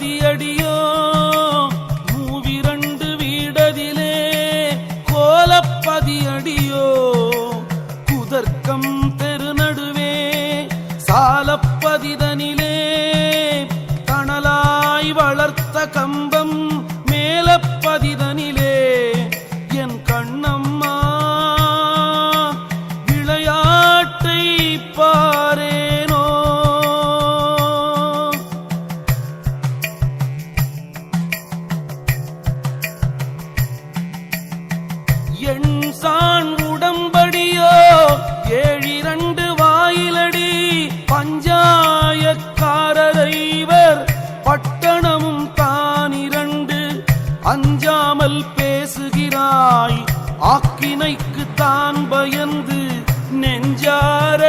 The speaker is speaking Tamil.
பதியடியோ மூவிரண்டு வீடதிலே கோலப்பதியடியோ குதர்க்கம் தெருநடுவே சாலப்பதிதனிலே தணலாய் வளர்த்த கம்பம் மேலப்பதிதனிலே என் கண்ணம்மா விளையாட்டை பாரேனோ. எண் சான் உடம்படியோ ஏழிரண்டு வாயிலடி பஞ்சாயக்காரரைவர் பட்டணமும் தானிரண்டு அஞ்சாமல் பேசுகிறாய் ஆக்கினைக்கு தான் பயந்து நெஞ்சார